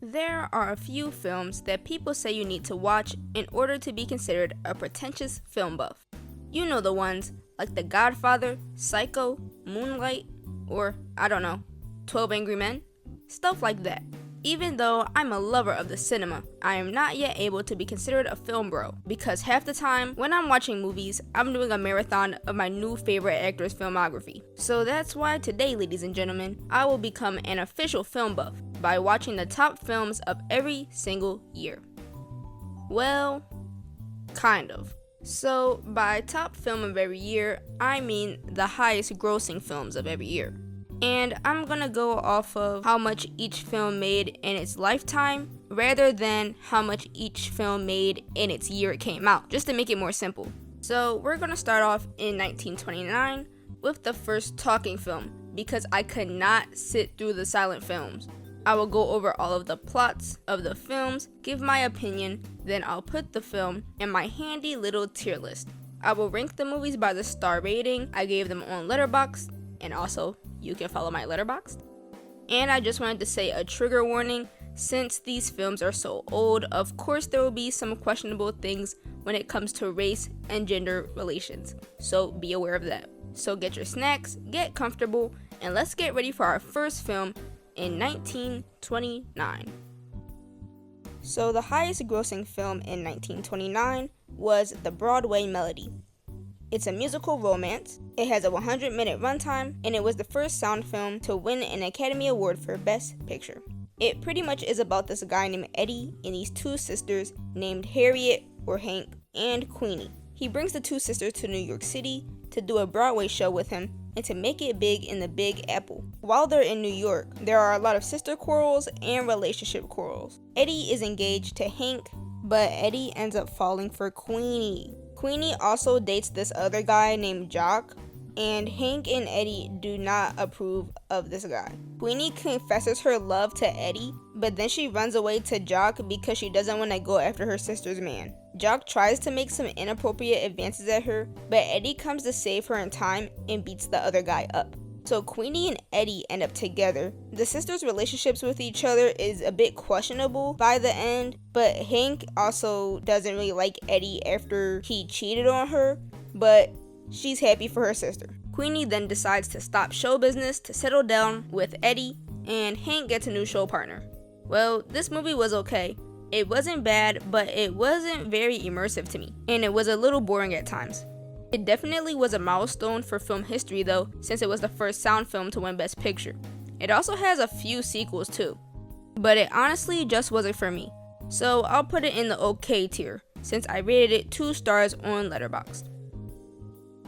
There are a few films that people say you need to watch in order to be considered a pretentious film buff. You know the ones like The Godfather, Psycho, Moonlight, or, I don't know, 12 Angry Men? Stuff like that. Even though I'm a lover of the cinema, I am not yet able to be considered a film bro, because half the time when I'm watching movies, I'm doing a marathon of my new favorite actor's filmography. So that's why today, ladies and gentlemen, I will become an official film buff by watching the top films of every single year. Well, kind of. So by top film of every year, I mean the highest grossing films of every year. And I'm gonna go off of how much each film made in its lifetime rather than how much each film made in its year it came out, just to make it more simple. So we're gonna start off in 1929 with the first talking film, because I could not sit through the silent films. I will go over all of the plots of the films, give my opinion, then I'll put the film in my handy little tier list. I will rank the movies by the star rating I gave them on Letterboxd, and also you can follow my Letterboxd. And I just wanted to say a trigger warning, since these films are so old, of course there will be some questionable things when it comes to race and gender relations, so be aware of that. So get your snacks, get comfortable, and let's get ready for our first film in 1929. So the highest grossing film in 1929 was The Broadway Melody. It's a musical romance, it has a 100-minute runtime, and it was the first sound film to win an Academy Award for Best Picture. It pretty much is about this guy named Eddie and these two sisters named Harriet or Hank and Queenie. He brings the two sisters to New York City to do a Broadway show with him and to make it big in the Big Apple. While they're in New York, there are a lot of sister quarrels and relationship quarrels. Eddie is engaged to Hank, but Eddie ends up falling for Queenie. Queenie also dates this other guy named Jock, and Hank and Eddie do not approve of this guy. Queenie confesses her love to Eddie, but then she runs away to Jock because she doesn't want to go after her sister's man. Jock tries to make some inappropriate advances at her, but Eddie comes to save her in time and beats the other guy up. So Queenie and Eddie end up together. The sisters' relationships with each other is a bit questionable by the end, but Hank also doesn't really like Eddie after he cheated on her, but she's happy for her sister. Queenie then decides to stop show business to settle down with Eddie, and Hank gets a new show partner. Well, this movie was okay. It wasn't bad, but it wasn't very immersive to me, and it was a little boring at times. It definitely was a milestone for film history though, since it was the first sound film to win Best Picture. It also has a few sequels too, but it honestly just wasn't for me. So I'll put it in the okay tier, since I rated it 2 stars on Letterboxd.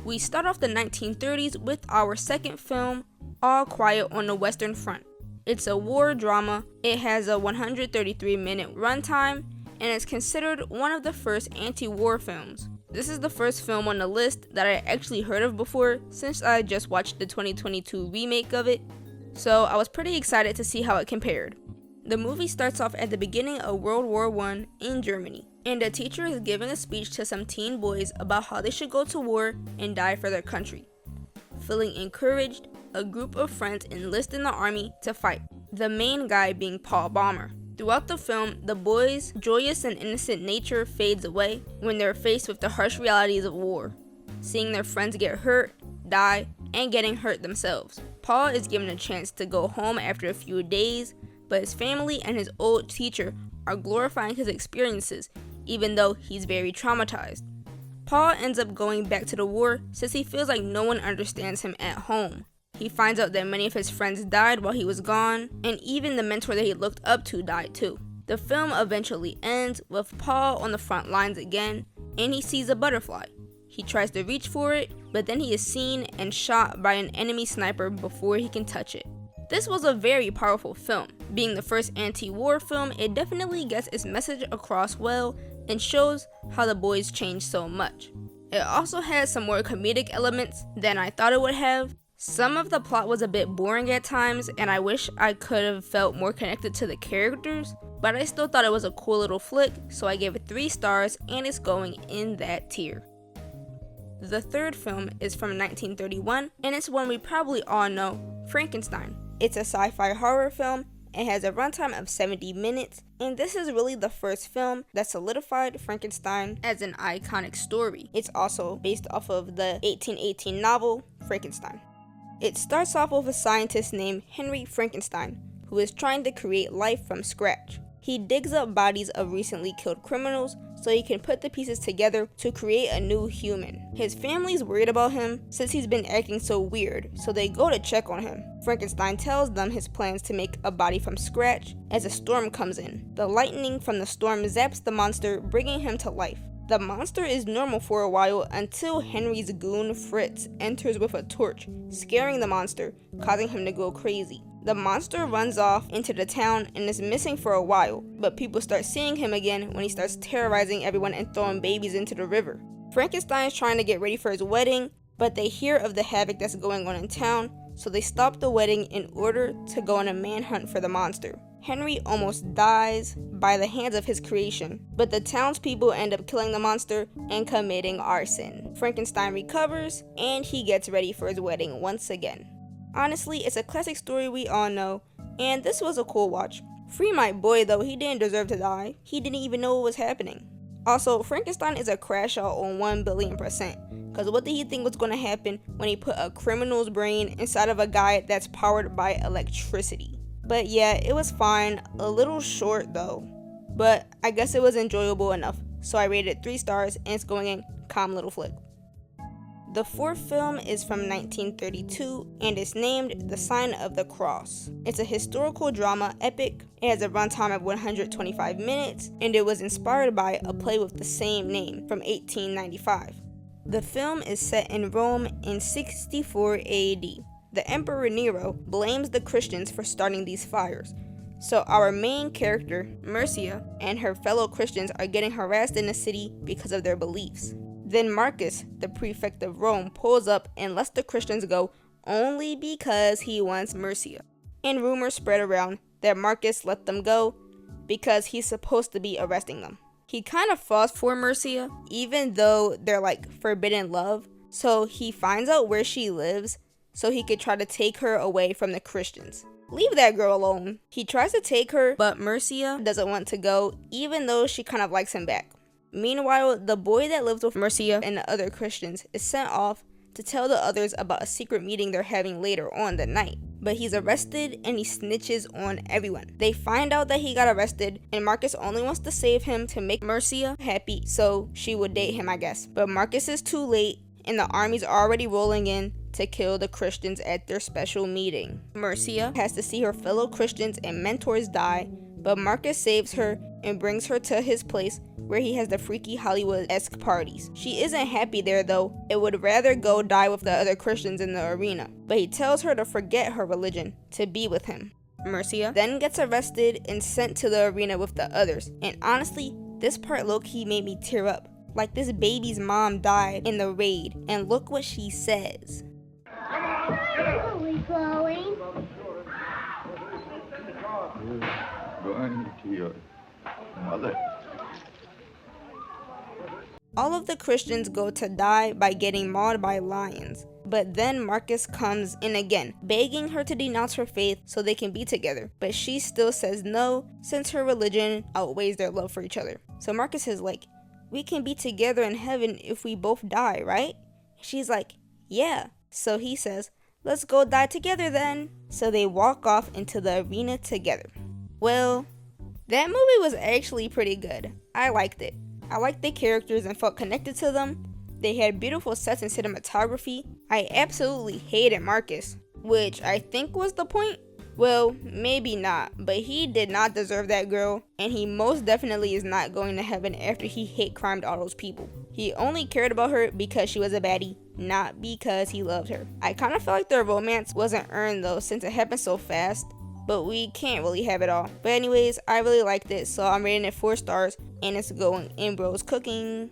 We start off the 1930s with our second film, All Quiet on the Western Front. It's a war drama, it has a 133-minute runtime, and is considered one of the first anti-war films. This is the first film on the list that I actually heard of before, since I just watched the 2022 remake of it, so I was pretty excited to see how it compared. The movie starts off at the beginning of World War I in Germany, and a teacher is giving a speech to some teen boys about how they should go to war and die for their country. Feeling encouraged, a group of friends enlist in the army to fight, the main guy being Paul Bäumer. Throughout the film, the boys' joyous and innocent nature fades away when they're faced with the harsh realities of war, seeing their friends get hurt, die, and getting hurt themselves. Paul is given a chance to go home after a few days, but his family and his old teacher are glorifying his experiences, even though he's very traumatized. Paul ends up going back to the war since he feels like no one understands him at home. He finds out that many of his friends died while he was gone, and even the mentor that he looked up to died too. The film eventually ends with Paul on the front lines again, and he sees a butterfly. He tries to reach for it, but then he is seen and shot by an enemy sniper before he can touch it. This was a very powerful film. Being the first anti-war film, it definitely gets its message across well and shows how the boys changed so much. It also has some more comedic elements than I thought it would have. Some of the plot was a bit boring at times, and I wish I could have felt more connected to the characters, but I still thought it was a cool little flick, so I gave it 3 stars, and it's going in that tier. The third film is from 1931, and it's one we probably all know, Frankenstein. It's a sci-fi horror film, It has a runtime of 70 minutes, and this is really the first film that solidified Frankenstein as an iconic story. It's also based off of the 1818 novel, Frankenstein. It starts off with a scientist named Henry Frankenstein, who is trying to create life from scratch. He digs up bodies of recently killed criminals so he can put the pieces together to create a new human. His family's worried about him since he's been acting so weird, so they go to check on him. Frankenstein tells them his plans to make a body from scratch as a storm comes in. The lightning from the storm zaps the monster, bringing him to life. The monster is normal for a while until Henry's goon Fritz enters with a torch, scaring the monster, causing him to go crazy. The monster runs off into the town and is missing for a while, but people start seeing him again when he starts terrorizing everyone and throwing babies into the river. Frankenstein is trying to get ready for his wedding, but they hear of the havoc that's going on in town, so they stop the wedding in order to go on a manhunt for the monster. Henry almost dies by the hands of his creation, but the townspeople end up killing the monster and committing arson. Frankenstein recovers, and he gets ready for his wedding once again. Honestly, it's a classic story we all know, and this was a cool watch. Free my boy though, he didn't deserve to die. He didn't even know what was happening. Also, Frankenstein is a crash out on 1,000,000,000%, cause what did he think was gonna happen when he put a criminal's brain inside of a guy that's powered by electricity? But yeah, it was fine, a little short though, but I guess it was enjoyable enough, so I rated it 3 stars and it's going in calm little flick. The fourth film is from 1932 and is named The Sign of the Cross. It's a historical drama epic. It has a runtime of 125 minutes and it was inspired by a play with the same name from 1895. The film is set in Rome in 64 AD. The Emperor Nero blames the Christians for starting these fires. So our main character, Mercia, and her fellow Christians are getting harassed in the city because of their beliefs. Then Marcus, the prefect of Rome, pulls up and lets the Christians go only because he wants Mercia. And rumors spread around that Marcus let them go because he's supposed to be arresting them. He kind of falls for Mercia, even though they're like forbidden love, so he finds out where she lives so he could try to take her away from the Christians. Leave that girl alone. He tries to take her, but Mercia doesn't want to go, even though she kind of likes him back. Meanwhile, the boy that lives with Mercia and the other Christians is sent off to tell the others about a secret meeting they're having later on the night. But he's arrested and he snitches on everyone. They find out that he got arrested and Marcus only wants to save him to make Mercia happy so she would date him, I guess. But Marcus is too late and the army's already rolling in to kill the Christians at their special meeting. Mercia has to see her fellow Christians and mentors die, but Marcus saves her and brings her to his place where he has the freaky Hollywood-esque parties. She isn't happy there though, and would rather go die with the other Christians in the arena, but he tells her to forget her religion to be with him. Mercia then gets arrested and sent to the arena with the others, and honestly, this part low-key made me tear up. Like this baby's mom died in the raid, and look what she says. Are we going? Going to your mother. All of the Christians go to die by getting mauled by lions. But then Marcus comes in again, begging her to denounce her faith so they can be together. But she still says no, since her religion outweighs their love for each other. So Marcus is like, we can be together in heaven if we both die, right? She's like, yeah. So he says, let's go die together then. So they walk off into the arena together. Well, that movie was actually pretty good. I liked it. I liked the characters and felt connected to them. They had beautiful sets and cinematography. I absolutely hated Marcus, which I think was the point. Well, maybe not, but he did not deserve that girl, and he most definitely is not going to heaven after he hate crimed all those people. He only cared about her because she was a baddie, not because he loved her. I kind of felt like their romance wasn't earned though, since it happened so fast, but we can't really have it all. But anyways, I really liked it, so I'm rating it 4 stars, and it's going in Bros Cooking.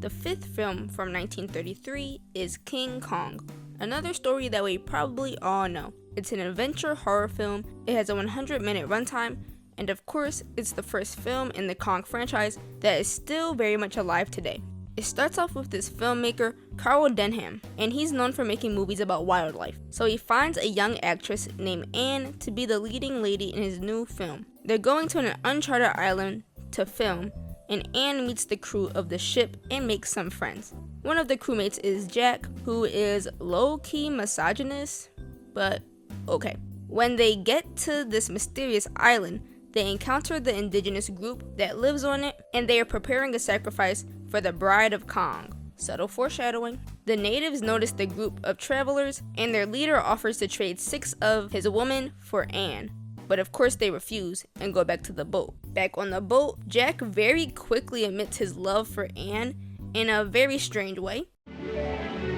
The fifth film from 1933 is King Kong, another story that we probably all know. It's an adventure horror film, it has a 100-minute runtime, and of course, it's the first film in the Kong franchise that is still very much alive today. It starts off with this filmmaker, Carl Denham, and he's known for making movies about wildlife. So he finds a young actress named Anne to be the leading lady in his new film. They're going to an uncharted island to film, and Anne meets the crew of the ship and makes some friends. One of the crewmates is Jack, who is low-key misogynist, but okay. When they get to this mysterious island, they encounter the indigenous group that lives on it, and they are preparing a sacrifice for the bride of Kong. Subtle foreshadowing. The natives notice the group of travelers, and their leader offers to trade 6 of his women for Anne. But of course they refuse and go back to the boat. Back on the boat, Jack very quickly admits his love for Anne in a very strange way.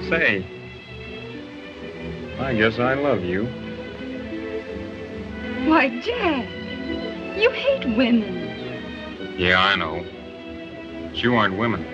Say, I guess I love you. Why, Jack, you hate women. Yeah, I know. But you aren't women.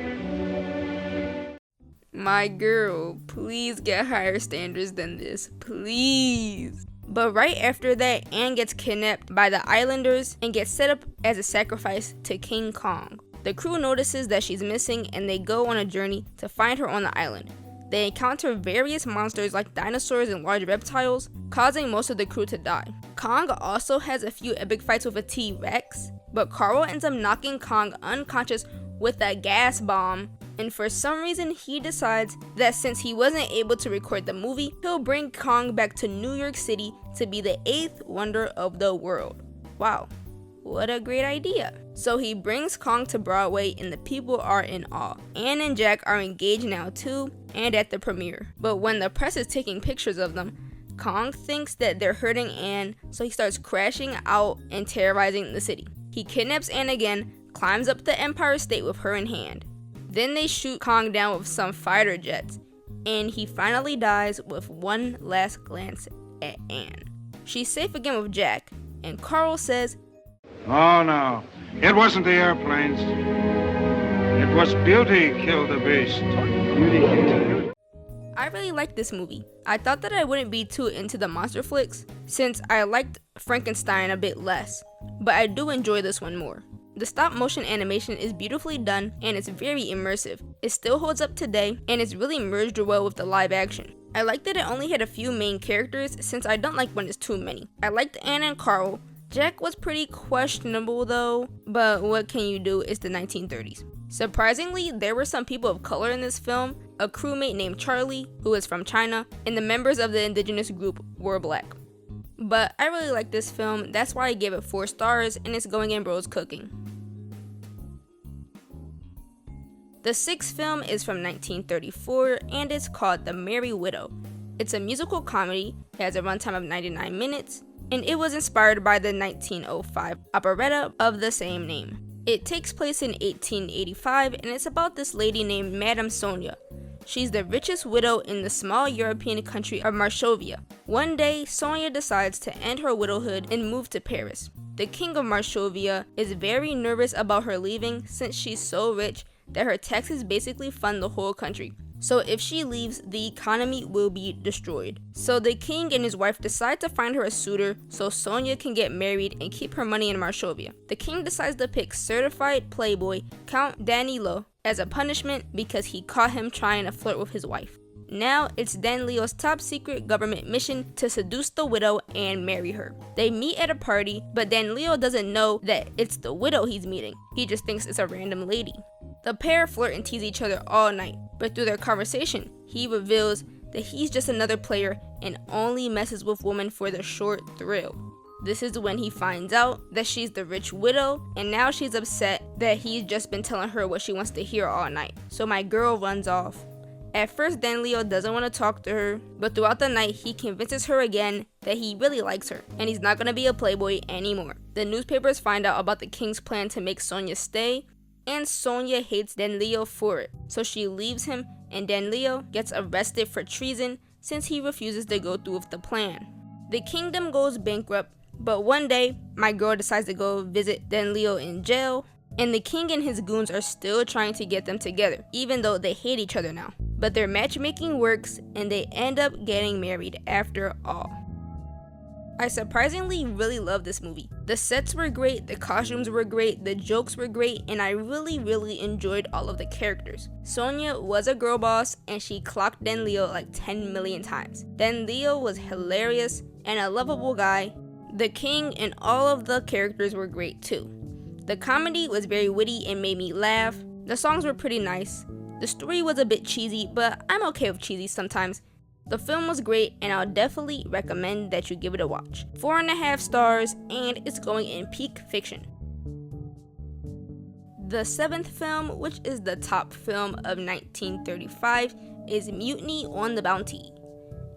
My girl, please get higher standards than this, please. But right after that, Anne gets kidnapped by the islanders and gets set up as a sacrifice to King Kong. The crew notices that she's missing and they go on a journey to find her on the island. They encounter various monsters like dinosaurs and large reptiles, causing most of the crew to die. Kong also has a few epic fights with a T-Rex, but Carl ends up knocking Kong unconscious with a gas bomb, and for some reason he decides that since he wasn't able to record the movie, he'll bring Kong back to New York City to be the 8th wonder of the world. Wow, what a great idea. So he brings Kong to Broadway and the people are in awe. Anne and Jack are engaged now too, and at the premiere. But when the press is taking pictures of them, Kong thinks that they're hurting Anne, so he starts crashing out and terrorizing the city. He kidnaps Anne again, climbs up the Empire State with her in hand. Then they shoot Kong down with some fighter jets, and he finally dies with one last glance at Anne. She's safe again with Jack, and Carl says, Oh, no. It wasn't the airplanes. It was beauty killed the beast. I really liked this movie. I thought that I wouldn't be too into the monster flicks, since I liked Frankenstein a bit less, but I do enjoy this one more. The stop motion animation is beautifully done and it's very immersive. It still holds up today and it's really merged well with the live action. I like that it only had a few main characters since I don't like when it's too many. I liked Anne and Carl. Jack was pretty questionable though, but what can you do, it's the 1930s. Surprisingly, there were some people of color in this film, a crewmate named Charlie, who is from China, and the members of the indigenous group were black. But I really like this film, that's why I gave it 4 stars, and it's going in Bro's Cooking. The 6th film is from 1934, and it's called The Merry Widow. It's a musical comedy, it has a runtime of 99 minutes, and it was inspired by the 1905 operetta of the same name. It takes place in 1885, and it's about this lady named Madame Sonia. She's the richest widow in the small European country of Marshovia. One day, Sonia decides to end her widowhood and move to Paris. The king of Marshovia is very nervous about her leaving since she's so rich that her taxes basically fund the whole country. So if she leaves, the economy will be destroyed. So the king and his wife decide to find her a suitor so Sonia can get married and keep her money in Marshovia. The king decides to pick certified playboy Count Danilo as a punishment because he caught him trying to flirt with his wife. Now it's Danlilo's top secret government mission to seduce the widow and marry her. They meet at a party, but Danlilo doesn't know that it's the widow he's meeting. He just thinks it's a random lady. The pair flirt and tease each other all night, but through their conversation, he reveals that he's just another player and only messes with women for the short thrill. This is when he finds out that she's the rich widow, and now she's upset that he's just been telling her what she wants to hear all night. So my girl runs off. At first, Danlilo doesn't want to talk to her, but throughout the night, he convinces her again that he really likes her, and he's not going to be a playboy anymore. The newspapers find out about the king's plan to make Sonia stay, and Sonia hates Danlilo for it, so she leaves him, and Danlilo gets arrested for treason since he refuses to go through with the plan. The kingdom goes bankrupt, but one day, my girl decides to go visit Danlilo in jail, and the king and his goons are still trying to get them together, even though they hate each other now. But their matchmaking works, and they end up getting married after all. I surprisingly really loved this movie. The sets were great, the costumes were great, the jokes were great, and I really enjoyed all of the characters. Sonya was a girl boss, and she clocked Dan Leo like 10 million times. Dan Leo was hilarious and a lovable guy. The king and all of the characters were great too. The comedy was very witty and made me laugh. The songs were pretty nice. The story was a bit cheesy, but I'm okay with cheesy sometimes. The film was great, and I'll definitely recommend that you give it a watch. 4.5 stars, and it's going in peak fiction. The 7th film, which is the top film of 1935, is Mutiny on the Bounty.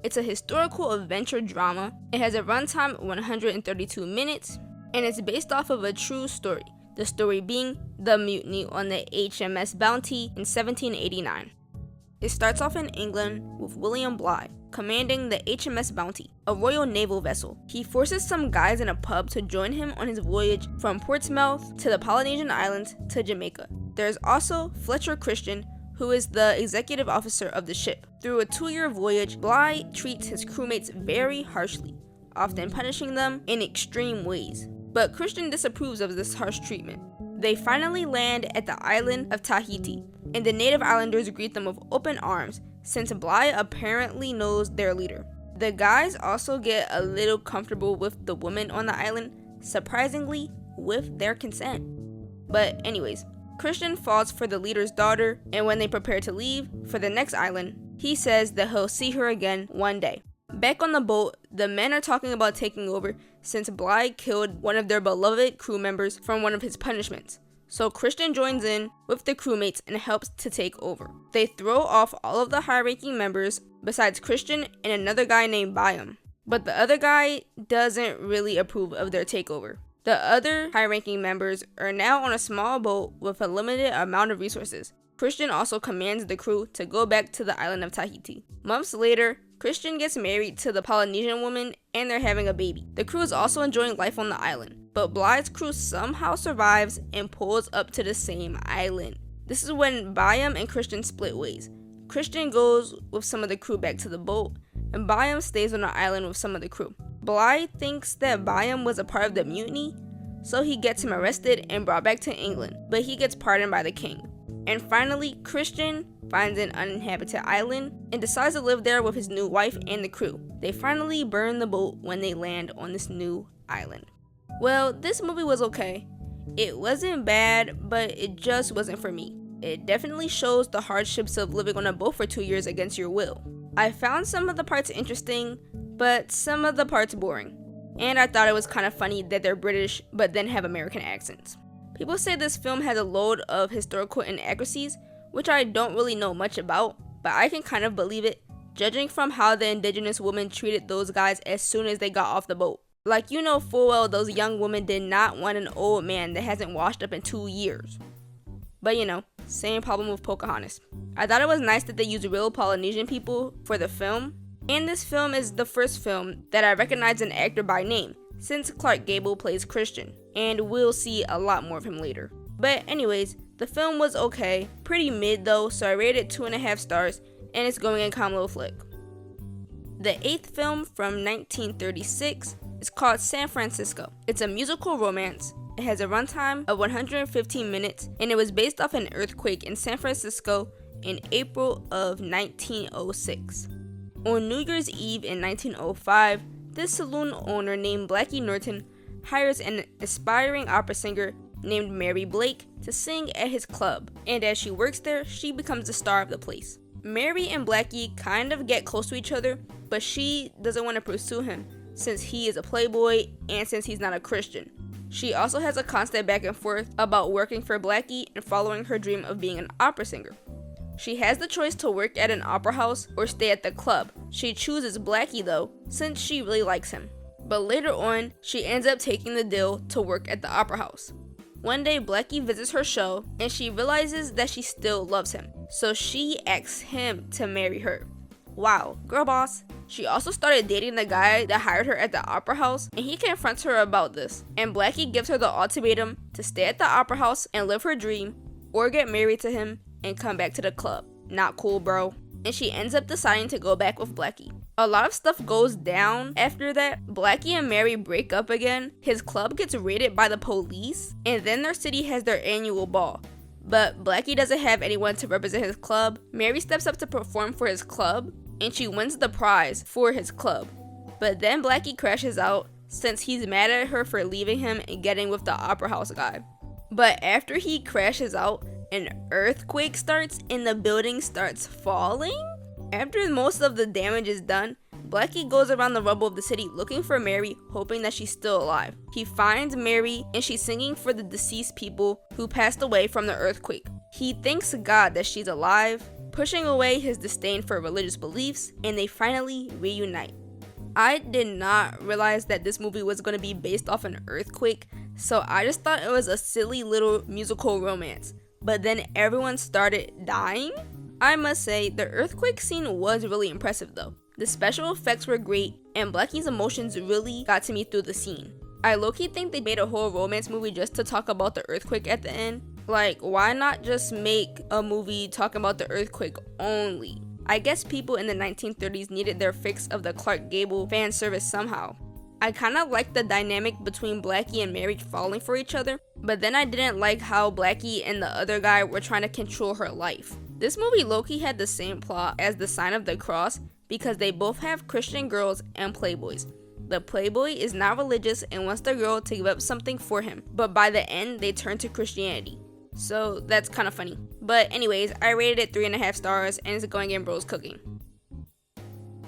It's a historical adventure drama. It has a runtime of 132 minutes, and it's based off of a true story. The story being the mutiny on the HMS Bounty in 1789. It starts off in England with William Bligh commanding the HMS Bounty, a royal naval vessel. He forces some guys in a pub to join him on his voyage from Portsmouth to the Polynesian Islands to Jamaica. There's also Fletcher Christian, who is the executive officer of the ship. Through a 2-year voyage, Bligh treats his crewmates very harshly, often punishing them in extreme ways. But Christian disapproves of this harsh treatment. They finally land at the island of Tahiti, and the native islanders greet them with open arms, since Bligh apparently knows their leader. The guys also get a little comfortable with the women on the island, surprisingly, with their consent. But anyways, Christian falls for the leader's daughter, and when they prepare to leave for the next island, he says that he'll see her again one day. Back on the boat, the men are talking about taking over since Bligh killed one of their beloved crew members from one of his punishments. So Christian joins in with the crewmates and helps to take over. They throw off all of the high-ranking members besides Christian and another guy named Byam. But the other guy doesn't really approve of their takeover. The other high-ranking members are now on a small boat with a limited amount of resources. Christian also commands the crew to go back to the island of Tahiti. Months later, Christian gets married to the Polynesian woman and they're having a baby. The crew is also enjoying life on the island, but Bligh's crew somehow survives and pulls up to the same island. This is when Byam and Christian split ways. Christian goes with some of the crew back to the boat, and Byam stays on the island with some of the crew. Bligh thinks that Byam was a part of the mutiny, so he gets him arrested and brought back to England, but he gets pardoned by the king. And finally, Christian finds an uninhabited island and decides to live there with his new wife and the crew. They finally burn the boat when they land on this new island. Well, this movie was okay. It wasn't bad, but it just wasn't for me. It definitely shows the hardships of living on a boat for 2 years against your will. I found some of the parts interesting, but some of the parts boring. And I thought it was kind of funny that they're British but then have American accents. People say this film has a load of historical inaccuracies, which I don't really know much about, but I can kind of believe it, judging from how the indigenous women treated those guys as soon as they got off the boat. Like, you know full well those young women did not want an old man that hasn't washed up in 2 years. But you know, same problem with Pocahontas. I thought it was nice that they used real Polynesian people for the film, and this film is the first film that I recognize an actor by name, since Clark Gable plays Christian, and we'll see a lot more of him later. But anyways, the film was okay, pretty mid though, so I rated it 2.5 stars, and it's going in calm little flick. The 8th film from 1936 is called San Francisco. It's a musical romance. It has a runtime of 115 minutes, and it was based off an earthquake in San Francisco in April of 1906. On New Year's Eve in 1905, this saloon owner named Blackie Norton hires an aspiring opera singer named Mary Blake to sing at his club, and as she works there, she becomes the star of the place. Mary and Blackie kind of get close to each other, but she doesn't want to pursue him since he is a playboy and since he's not a Christian. She also has a constant back and forth about working for Blackie and following her dream of being an opera singer. She has the choice to work at an opera house or stay at the club. She chooses Blackie though, since she really likes him. But later on, she ends up taking the deal to work at the opera house. One day, Blackie visits her show and she realizes that she still loves him, so she asks him to marry her. Wow, girl boss. She also started dating the guy that hired her at the opera house, and he confronts her about this, and Blackie gives her the ultimatum to stay at the opera house and live her dream, or get married to him and come back to the club. Not cool, bro. And she ends up deciding to go back with Blackie. A lot of stuff goes down after that. Blackie and Mary break up again, his club gets raided by the police, and then their city has their annual ball. But Blackie doesn't have anyone to represent his club. Mary steps up to perform for his club, and she wins the prize for his club. But then Blackie crashes out since he's mad at her for leaving him and getting with the Opera House guy. But after he crashes out, an earthquake starts and the building starts falling? After most of the damage is done, Blackie goes around the rubble of the city looking for Mary, hoping that she's still alive. He finds Mary and she's singing for the deceased people who passed away from the earthquake. He thanks God that she's alive, pushing away his disdain for religious beliefs, and they finally reunite. I did not realize that this movie was going to be based off an earthquake, so I just thought it was a silly little musical romance. But then everyone started dying? I must say, the earthquake scene was really impressive though. The special effects were great, and Blackie's emotions really got to me through the scene. I low-key think they made a whole romance movie just to talk about the earthquake at the end. Like, why not just make a movie talking about the earthquake only? I guess people in the 1930s needed their fix of the Clark Gable fan service somehow. I kinda liked the dynamic between Blackie and Mary falling for each other, but then I didn't like how Blackie and the other guy were trying to control her life. This movie low-key had the same plot as The Sign of the Cross because they both have Christian girls and playboys. The playboy is not religious and wants the girl to give up something for him, but by the end they turn to Christianity. So that's kind of funny. But anyways, I rated it 3.5 stars and it's going in Bro's Cooking.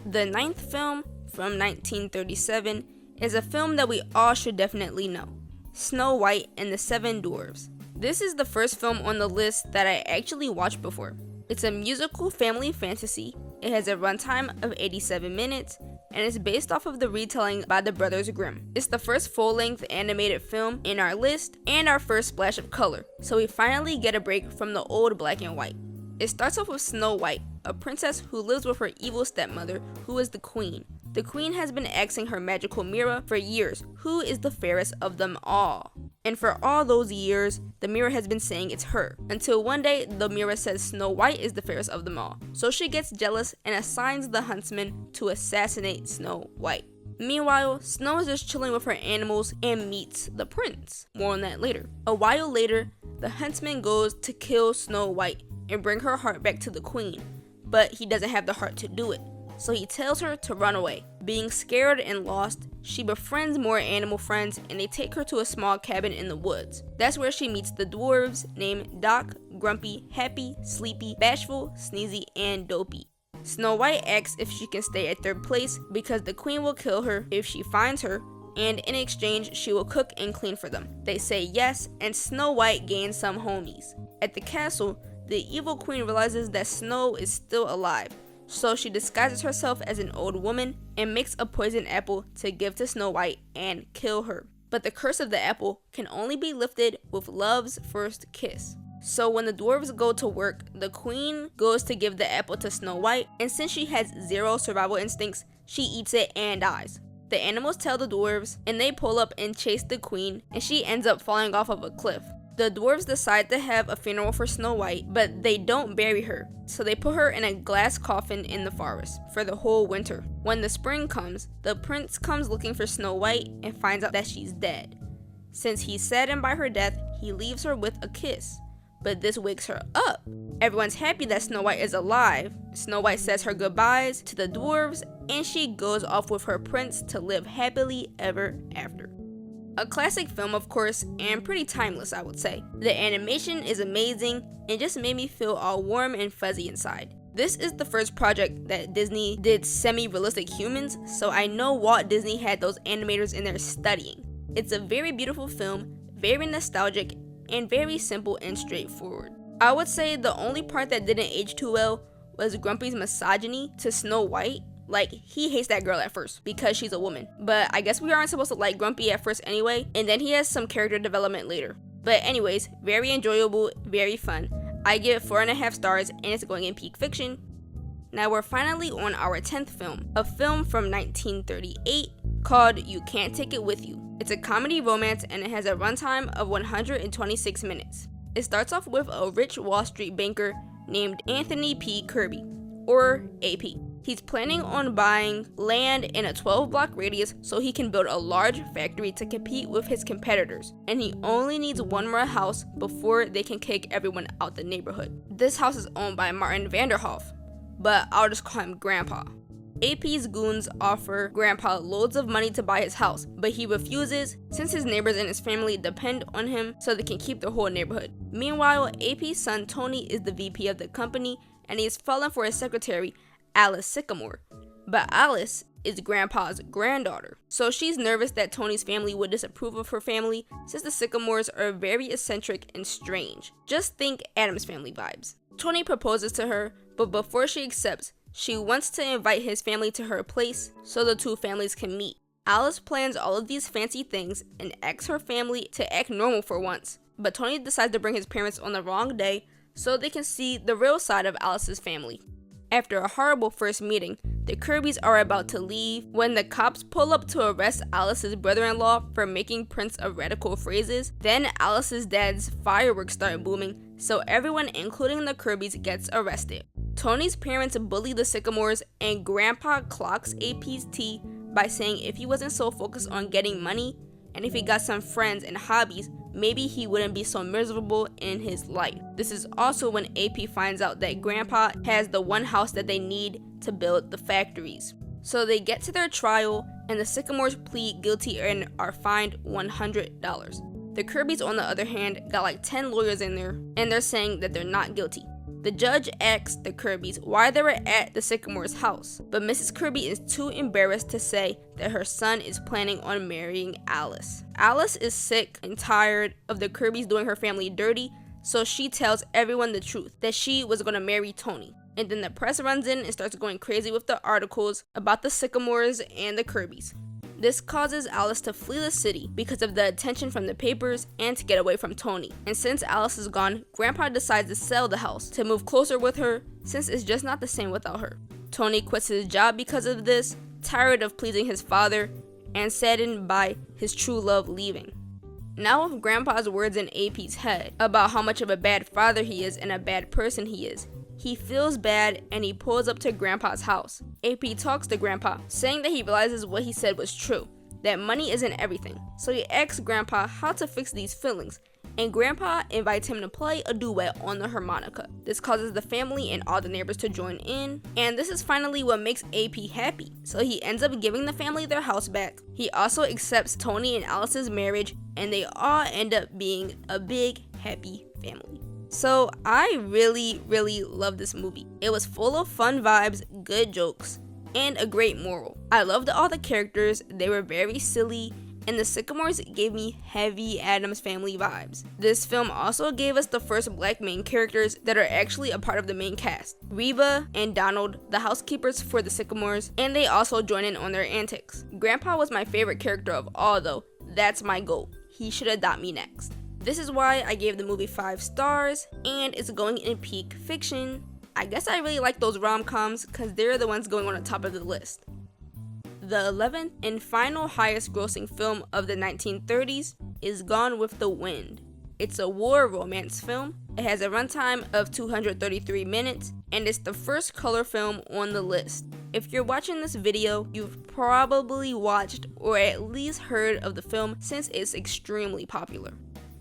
The ninth film, from 1937, is a film that we all should definitely know. Snow White and the Seven Dwarfs. This is the first film on the list that I actually watched before. It's a musical family fantasy. It has a runtime of 87 minutes, and it's based off of the retelling by the Brothers Grimm. It's the first full-length animated film in our list, and our first splash of color, so we finally get a break from the old black and white. It starts off with Snow White, a princess who lives with her evil stepmother, who is the queen. The queen has been asking her magical mirror for years, who is the fairest of them all? And for all those years, the mirror has been saying it's her, until one day the mirror says Snow White is the fairest of them all. So she gets jealous and assigns the huntsman to assassinate Snow White. Meanwhile, Snow is just chilling with her animals and meets the prince. More on that later. A while later, the huntsman goes to kill Snow White and bring her heart back to the queen, but he doesn't have the heart to do it. So he tells her to run away. Being scared and lost, she befriends more animal friends and they take her to a small cabin in the woods. That's where she meets the dwarves named Doc, Grumpy, Happy, Sleepy, Bashful, Sneezy, and Dopey. Snow White asks if she can stay at third place because the queen will kill her if she finds her, and in exchange she will cook and clean for them. They say yes, and Snow White gains some homies. At the castle, the evil queen realizes that Snow is still alive. So she disguises herself as an old woman and makes a poison apple to give to Snow White and kill her. But the curse of the apple can only be lifted with love's first kiss. So when the dwarves go to work, the queen goes to give the apple to Snow White, and since she has zero survival instincts, she eats it and dies. The animals tell the dwarves, and they pull up and chase the queen, and she ends up falling off of a cliff. The dwarves decide to have a funeral for Snow White, but they don't bury her, so they put her in a glass coffin in the forest for the whole winter. When the spring comes, the prince comes looking for Snow White and finds out that she's dead. Since he's saddened by her death, he leaves her with a kiss, but this wakes her up. Everyone's happy that Snow White is alive. Snow White says her goodbyes to the dwarves, and she goes off with her prince to live happily ever after. A classic film, of course, and pretty timeless, I would say. The animation is amazing and just made me feel all warm and fuzzy inside. This is the first project that Disney did semi-realistic humans, so I know Walt Disney had those animators in there studying. It's a very beautiful film, very nostalgic, and very simple and straightforward. I would say the only part that didn't age too well was Grumpy's misogyny to Snow White. Like, he hates that girl at first because she's a woman. But I guess we aren't supposed to like Grumpy at first anyway, and then he has some character development later. But anyways, very enjoyable, very fun. I give 4.5 stars, and it's going in Peak Fiction. Now we're finally on our 10th film, a film from 1938 called You Can't Take It With You. It's a comedy romance and it has a runtime of 126 minutes. It starts off with a rich Wall Street banker named Anthony P. Kirby, or AP. He's planning on buying land in a 12-block radius so he can build a large factory to compete with his competitors, and he only needs one more house before they can kick everyone out the neighborhood. This house is owned by Martin Vanderhoff, but I'll just call him Grandpa. AP's goons offer Grandpa loads of money to buy his house, but he refuses since his neighbors and his family depend on him so they can keep their whole neighborhood. Meanwhile, AP's son Tony is the VP of the company and he is falling for his secretary, Alice Sycamore. But Alice is Grandpa's granddaughter, so she's nervous that Tony's family would disapprove of her family since the Sycamores are very eccentric and strange. Just think Addams Family vibes. Tony proposes to her, but before she accepts, she wants to invite his family to her place so the two families can meet. Alice plans all of these fancy things and asks her family to act normal for once, but Tony decides to bring his parents on the wrong day so they can see the real side of Alice's family. After a horrible first meeting, the Kirbys are about to leave when the cops pull up to arrest Alice's brother-in-law for making prints of radical phrases. Then Alice's dad's fireworks start booming, so everyone, including the Kirbys, gets arrested. Tony's parents bully the Sycamores, and Grandpa clocks AP's tea by saying if he wasn't so focused on getting money, and if he got some friends and hobbies, maybe he wouldn't be so miserable in his life. This is also when AP finds out that Grandpa has the one house that they need to build the factories. So they get to their trial, and the Sycamores plead guilty and are fined $100. The Kirbys, on the other hand, got like 10 lawyers in there, and they're saying that they're not guilty. The judge asks the Kirbys why they were at the Sycamore's house, but Mrs. Kirby is too embarrassed to say that her son is planning on marrying Alice. Alice is sick and tired of the Kirbys doing her family dirty, so she tells everyone the truth, that she was going to marry Tony. And then the press runs in and starts going crazy with the articles about the Sycamores and the Kirbys. This causes Alice to flee the city because of the attention from the papers and to get away from Tony. And since Alice is gone, Grandpa decides to sell the house to move closer with her since it's just not the same without her. Tony quits his job because of this, tired of pleasing his father and saddened by his true love leaving. Now with Grandpa's words in AP's head about how much of a bad father he is and a bad person he is, he feels bad and he pulls up to Grandpa's house. AP talks to Grandpa, saying that he realizes what he said was true, that money isn't everything. So he asks Grandpa how to fix these feelings, and Grandpa invites him to play a duet on the harmonica. This causes the family and all the neighbors to join in, and this is finally what makes AP happy, so he ends up giving the family their house back. He also accepts Tony and Alice's marriage, and they all end up being a big, happy family. So I really love this movie. It was full of fun vibes, good jokes, and a great moral. I loved all the characters, they were very silly, and the Sycamores gave me heavy Addams Family vibes. This film also gave us the first black main characters that are actually a part of the main cast. Reba and Donald, the housekeepers for the Sycamores, and they also join in on their antics. Grandpa was my favorite character of all though. That's my goal. He should adopt me next. This is why I gave the movie 5 stars, and it's going in peak fiction. I guess I really like those rom-coms because they're the ones going on the top of the list. The 11th and final highest grossing film of the 1930s is Gone with the Wind. It's a war romance film. It has a runtime of 233 minutes, and it's the first color film on the list. If you're watching this video, you've probably watched or at least heard of the film since it's extremely popular.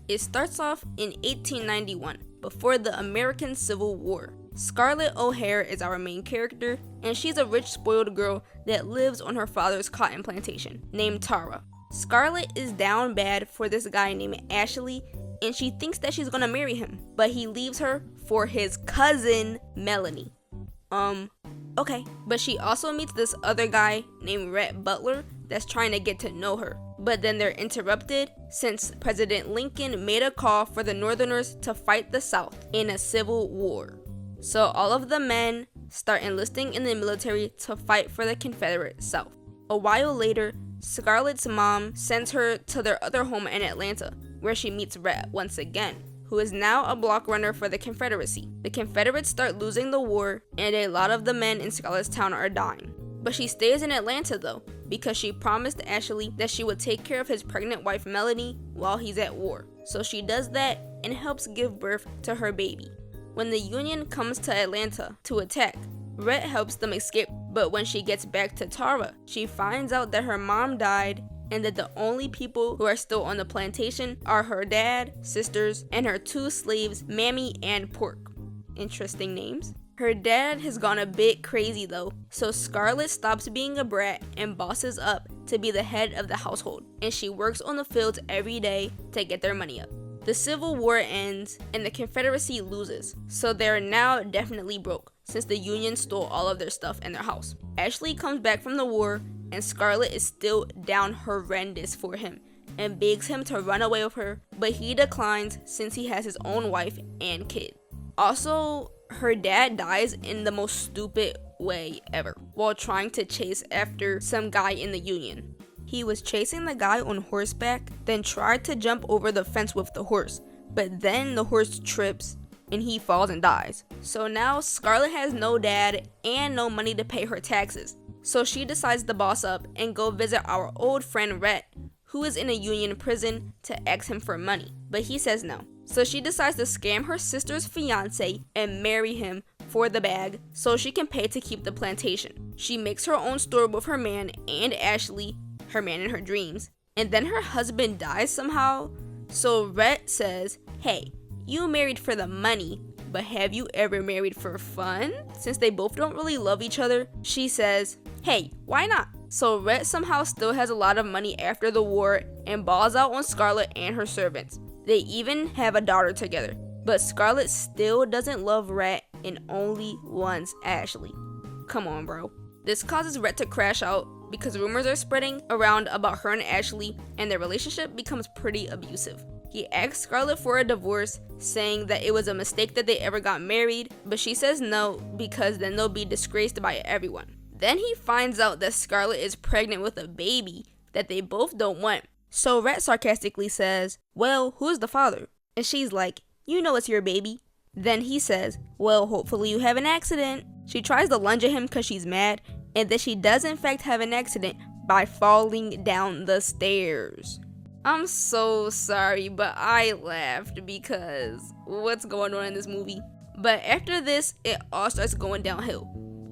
It starts off in 1891, before the American Civil War. Scarlett O'Hara is our main character, and she's a rich, spoiled girl that lives on her father's cotton plantation, named Tara. Scarlett is down bad for this guy named Ashley, and she thinks that she's gonna marry him, but he leaves her for his cousin, Melanie. Okay. But she also meets this other guy named Rhett Butler that's trying to get to know her. But then they're interrupted since President Lincoln made a call for the Northerners to fight the South in a civil war. So all of the men start enlisting in the military to fight for the Confederate South. A while later, Scarlett's mom sends her to their other home in Atlanta, where she meets Rhett once again, who is now a block runner for the Confederacy. The Confederates start losing the war, and a lot of the men in Scarlett's town are dying. But she stays in Atlanta though, because she promised Ashley that she would take care of his pregnant wife Melanie while he's at war. So she does that and helps give birth to her baby. When the Union comes to Atlanta to attack, Rhett helps them escape But when she gets back to Tara, she finds out that her mom died and that the only people who are still on the plantation are her dad, sisters, and her 2 slaves, Mammy and Pork. Interesting names. Her dad has gone a bit crazy though, so Scarlett stops being a brat and bosses up to be the head of the household, and she works on the fields every day to get their money up. The Civil War ends and the Confederacy loses, so they're now definitely broke since the Union stole all of their stuff in their house. Ashley comes back from the war and Scarlett is still down horrendous for him and begs him to run away with her, but he declines since he has his own wife and kid. Also, her dad dies in the most stupid way ever while trying to chase after some guy in the Union. He was chasing the guy on horseback, then tried to jump over the fence with the horse, but then the horse trips and he falls and dies. So now Scarlett has no dad and no money to pay her taxes. So she decides to boss up and go visit our old friend Rhett, who is in a Union prison, to ask him for money, but he says no. So she decides to scam her sister's fiance and marry him for the bag so she can pay to keep the plantation. She makes her own store with her man and Ashley, her man in her dreams, and then her husband dies somehow. So Rhett says, hey, you married for the money, but have you ever married for fun? Since they both don't really love each other, she says, hey, why not? So Rhett somehow still has a lot of money after the war and balls out on Scarlett and her servants. They even have a daughter together, but Scarlett still doesn't love Rhett and only wants Ashley. Come on, bro. This causes Rhett to crash out because rumors are spreading around about her and Ashley, and their relationship becomes pretty abusive. He asks Scarlett for a divorce, saying that it was a mistake that they ever got married, but she says no because then they'll be disgraced by everyone. Then he finds out that Scarlett is pregnant with a baby that they both don't want. So Rhett sarcastically says, well, who's the father? And she's like, you know it's your baby. Then he says, well, hopefully you have an accident. She tries to lunge at him because she's mad, and then she does in fact have an accident by falling down the stairs. I'm so sorry, but I laughed because what's going on in this movie? But after this, it all starts going downhill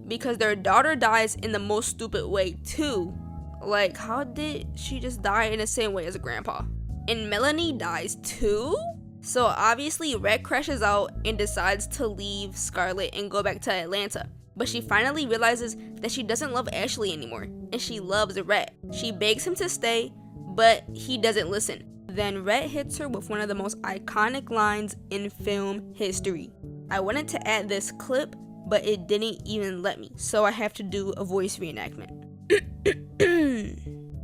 because their daughter dies in the most stupid way too. Like, how did she just die in the same way as a grandpa? And Melanie dies too? So obviously Rhett crashes out and decides to leave Scarlett and go back to Atlanta. But she finally realizes that she doesn't love Ashley anymore, and she loves Rhett. She begs him to stay, but he doesn't listen. Then Rhett hits her with one of the most iconic lines in film history. I wanted to add this clip, but it didn't even let me, so I have to do a voice reenactment.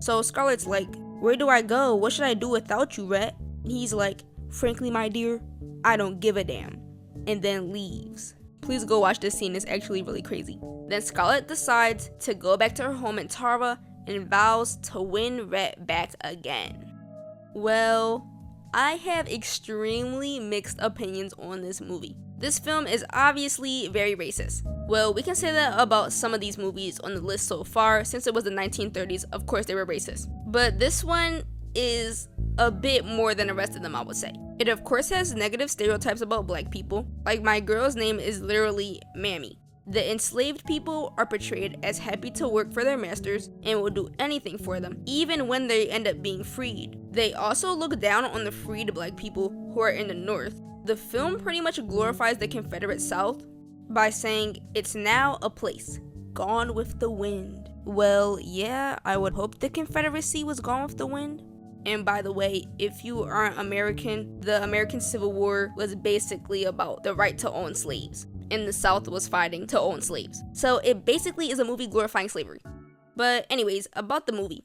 So Scarlett's like, where do I go? What should I do without you, Rhett? And he's like, frankly, my dear, I don't give a damn. And then leaves. Please go watch this scene, it's actually really crazy. Then Scarlett decides to go back to her home in Tara and vows to win Rhett back again. Well, I have extremely mixed opinions on this movie. This film is obviously very racist. Well, we can say that about some of these movies on the list so far. Since it was the 1930s, of course they were racist. But this one is a bit more than the rest of them, I would say. It of course has negative stereotypes about black people. Like, my girl's name is literally Mammy. The enslaved people are portrayed as happy to work for their masters and will do anything for them, even when they end up being freed. They also look down on the freed black people who are in the North. The film pretty much glorifies the Confederate South by saying it's now a place, gone with the wind. Well, yeah, I would hope the Confederacy was gone with the wind. And by the way, if you aren't American, the American Civil War was basically about the right to own slaves, and the South was fighting to own slaves. So it basically is a movie glorifying slavery. But anyways, about the movie.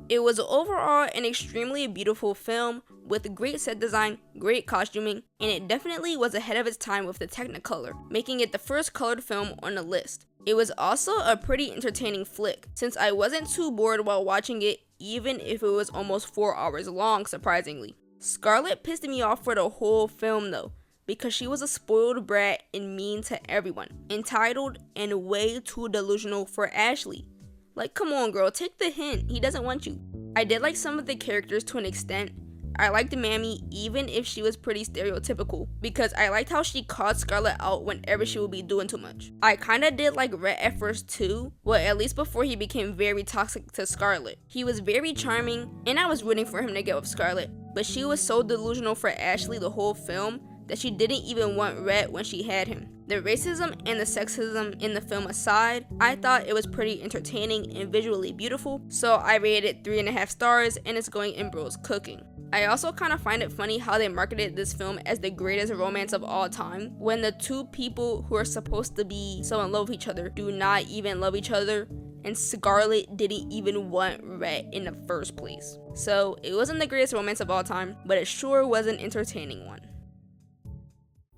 It was overall an extremely beautiful film with great set design, great costuming, and it definitely was ahead of its time with the Technicolor, making it the first colored film on the list. It was also a pretty entertaining flick, since I wasn't too bored while watching it, even if it was almost 4 hours long, surprisingly. Scarlett pissed me off for the whole film though, because she was a spoiled brat and mean to everyone, entitled and way too delusional for Ashley. Like, come on girl, take the hint, he doesn't want you. I did like some of the characters to an extent, I liked Mammy even if she was pretty stereotypical, because I liked how she called Scarlet out whenever she would be doing too much. I kinda did like Rhett at first too, well at least before he became very toxic to Scarlet. He was very charming, and I was rooting for him to get with Scarlet, but she was so delusional for Ashley the whole film that she didn't even want Rhett when she had him. The racism and the sexism in the film aside, I thought it was pretty entertaining and visually beautiful, so I rated it 3.5 stars, and it's going in Bro's Cooking. I also kind of find it funny how they marketed this film as the greatest romance of all time, when the two people who are supposed to be so in love with each other do not even love each other, and Scarlet didn't even want Rhett in the first place. So it wasn't the greatest romance of all time, but it sure was an entertaining one.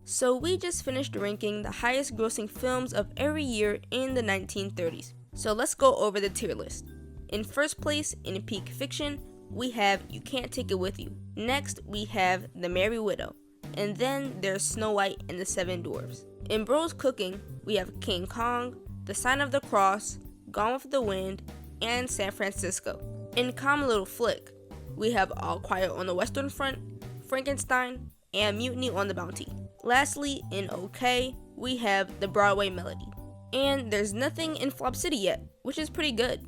So we just finished ranking the highest grossing films of every year in the 1930s. So let's go over the tier list. In first place, in peak fiction, we have You Can't Take It With You. Next, we have The Merry Widow. And then there's Snow White and the Seven Dwarfs. In Bro's Cooking, we have King Kong, The Sign of the Cross, Gone with the Wind, and San Francisco. In Calm Little Flick, we have All Quiet on the Western Front, Frankenstein, and Mutiny on the Bounty. Lastly, in OK, we have The Broadway Melody. And there's nothing in Flop City yet, which is pretty good.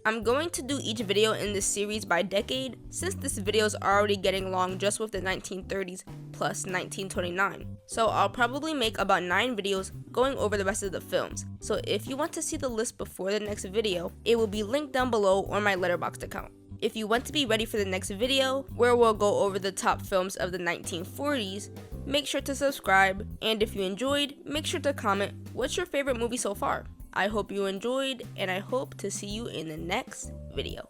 I'm going to do each video in this series by decade, since this video is already getting long just with the 1930s plus 1929. So I'll probably make about 9 videos going over the rest of the films. So if you want to see the list before the next video, it will be linked down below on my Letterboxd account. If you want to be ready for the next video, where we'll go over the top films of the 1940s, make sure to subscribe, and if you enjoyed, make sure to comment what's your favorite movie so far. I hope you enjoyed, and I hope to see you in the next video.